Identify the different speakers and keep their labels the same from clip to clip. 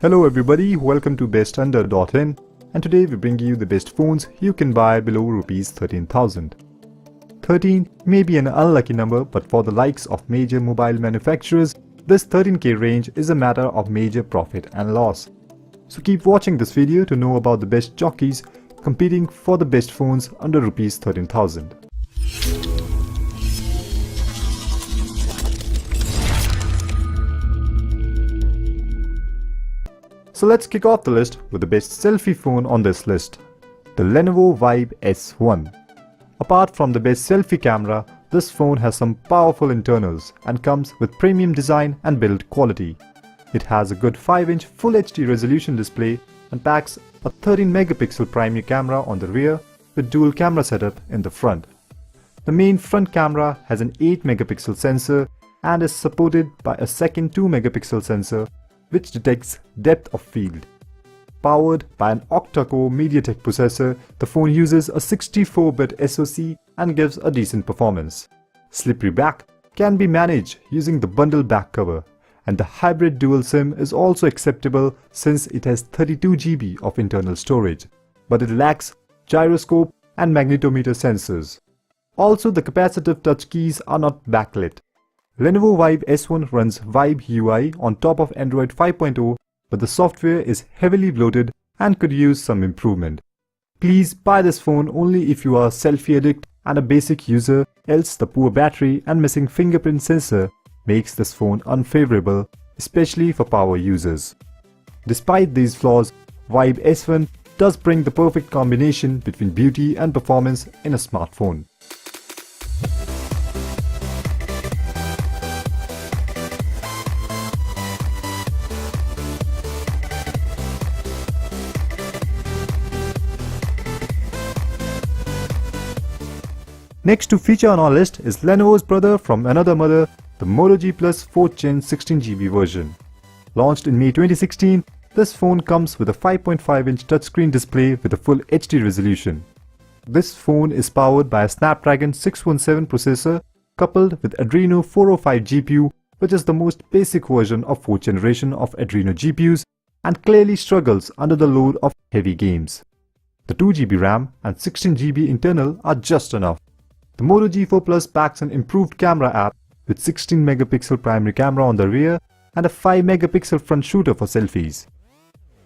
Speaker 1: Hello everybody, welcome to bestunder.in, and today we bring you the best phones you can buy below Rs 13,000. 13 may be an unlucky number, but for the likes of major mobile manufacturers, this 13k range is a matter of major profit and loss. So keep watching this video to know about the best jockeys competing for the best phones under Rs 13,000. So let's kick off the list with the best selfie phone on this list, the Lenovo Vibe S1. Apart from the best selfie camera, this phone has some powerful internals and comes with premium design and build quality. It has a good 5-inch Full HD resolution display and packs a 13 megapixel primary camera on the rear with dual camera setup in the front. The main front camera has an 8 megapixel sensor and is supported by a second 2 megapixel sensor which detects depth of field. Powered by an octa-core Mediatek processor, the phone uses a 64-bit SoC and gives a decent performance. Slippery back can be managed using the bundle back cover, and the hybrid dual SIM is also acceptable since it has 32 GB of internal storage, but it lacks gyroscope and magnetometer sensors. Also, the capacitive touch keys are not backlit. Lenovo Vibe S1 runs Vibe UI on top of Android 5.0, but the software is heavily bloated and could use some improvement. Please buy this phone only if you are a selfie addict and a basic user, else the poor battery and missing fingerprint sensor makes this phone unfavorable, especially for power users. Despite these flaws, Vibe S1 does bring the perfect combination between beauty and performance in a smartphone. Next to feature on our list is Lenovo's brother from another mother, the Moto G Plus 4th Gen 16GB version. Launched in May 2016, this phone comes with a 5.5-inch touchscreen display with a full HD resolution. This phone is powered by a Snapdragon 617 processor coupled with Adreno 405 GPU, which is the most basic version of 4th generation of Adreno GPUs and clearly struggles under the load of heavy games. The 2GB RAM and 16GB internal are just enough. The Moto G4 Plus packs an improved camera app with 16 megapixel primary camera on the rear and a 5 megapixel front shooter for selfies.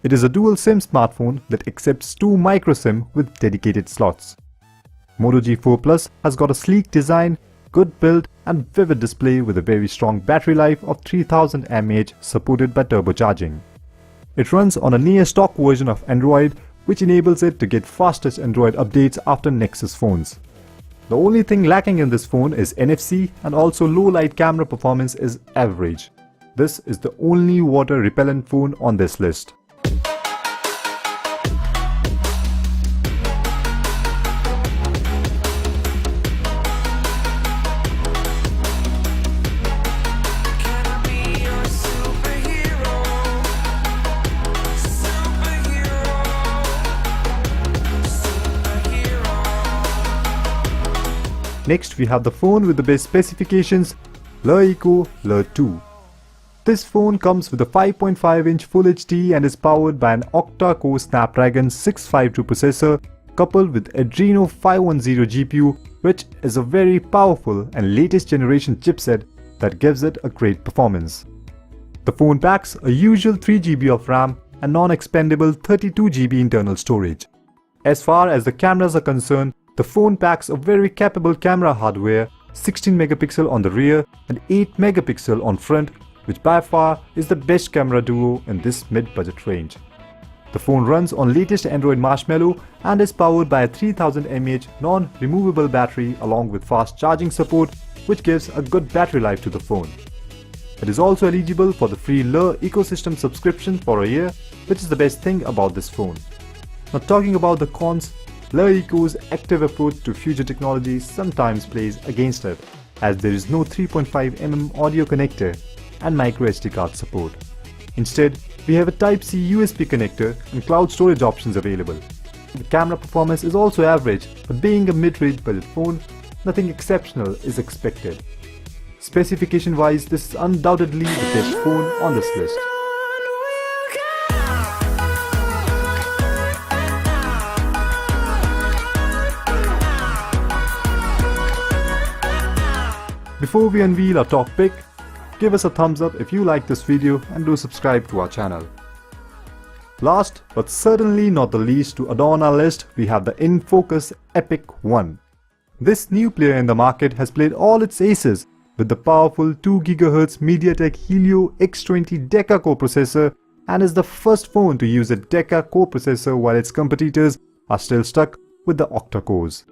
Speaker 1: It is a dual SIM smartphone that accepts 2 micro SIM with dedicated slots. Moto G4 Plus has got a sleek design, good build and vivid display with a very strong battery life of 3000 mAh supported by turbocharging. It runs on a near stock version of Android, which enables it to get fastest Android updates after Nexus phones. The only thing lacking in this phone is NFC, and also low light camera performance is average. This is the only water repellent phone on this list. Next we have the phone with the best specifications, Lollipop L2. This phone comes with a 5.5-inch Full HD and is powered by an octa-core Snapdragon 652 processor coupled with Adreno 510 GPU, which is a very powerful and latest generation chipset that gives it a great performance. The phone packs a usual 3GB of RAM and non-expandable 32GB internal storage. As far as the cameras are concerned, the phone packs a very capable camera hardware, 16 megapixel on the rear and 8 megapixel on front, which by far is the best camera duo in this mid-budget range. The phone runs on latest Android Marshmallow and is powered by a 3000 mAh non-removable battery along with fast charging support, which gives a good battery life to the phone. It is also eligible for the free LE ecosystem subscription for a year, which is the best thing about this phone. Now talking about the cons, LE-Eco's active approach to future technology sometimes plays against it, as there is no 3.5mm audio connector and micro SD card support. Instead, we have a Type-C USB connector and cloud storage options available. The camera performance is also average, but being a mid-range budget phone, nothing exceptional is expected. Specification-wise, this is undoubtedly the best phone on this list. Before we unveil our top pick, give us a thumbs up if you like this video and do subscribe to our channel. Last but certainly not the least, to adorn our list, we have the in-focus Epic One. This new player in the market has played all its aces with the powerful 2 GHz Mediatek Helio X20 Deca core processor, and is the first phone to use a Deca core processor while its competitors are still stuck with the octa cores.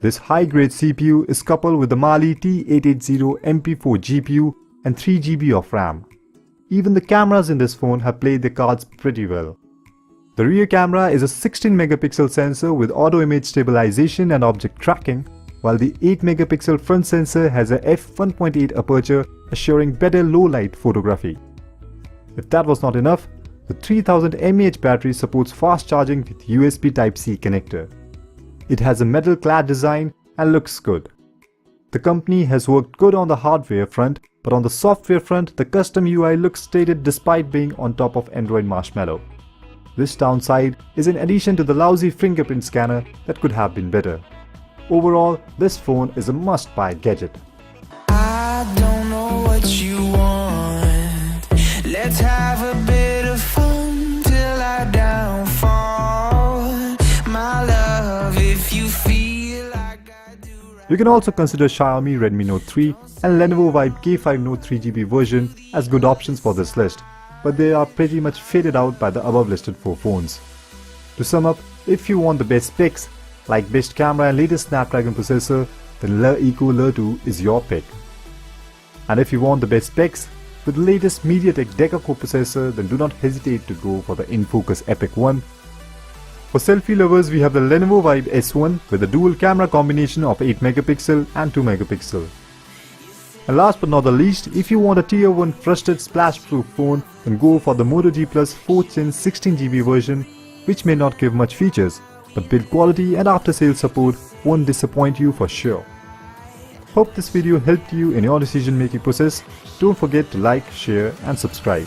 Speaker 1: This high-grade CPU is coupled with the Mali T760 MP4 GPU and 3 GB of RAM. Even the cameras in this phone have played their cards pretty well. The rear camera is a 16 megapixel sensor with auto image stabilization and object tracking, while the 8 megapixel front sensor has a f1.8 aperture, assuring better low-light photography. If that was not enough, the 3000 mAh battery supports fast charging with USB Type-C connector. It has a metal-clad design and looks good. The company has worked good on the hardware front, but on the software front, the custom UI looks dated despite being on top of Android Marshmallow. This downside is in addition to the lousy fingerprint scanner that could have been better. Overall, this phone is a must-buy gadget.
Speaker 2: I don't know what you want. Let's have a bit of fun till I downfall. My love, if you feel like I do right.
Speaker 1: You can also consider Xiaomi Redmi Note 3 and Lenovo Vibe K5 Note 3 GB version as good options for this list, but they are pretty much faded out by the above listed 4 phones. To sum up, if you want the best specs, like best camera and latest Snapdragon processor, then Le2 is your pick. And if you want the best specs with the latest Mediatek Deca core processor, then do not hesitate to go for the in-focus Epic One. For selfie lovers, we have the Lenovo Vibe S1 with a dual camera combination of 8 megapixel and 2 megapixel. And last but not the least, if you want a tier 1 trusted splash-proof phone, then go for the Moto G Plus 4th Gen 16 GB version, which may not give much features, but build quality and after-sales support won't disappoint you for sure. Hope this video helped you in your decision-making process. Don't forget to like, share and subscribe.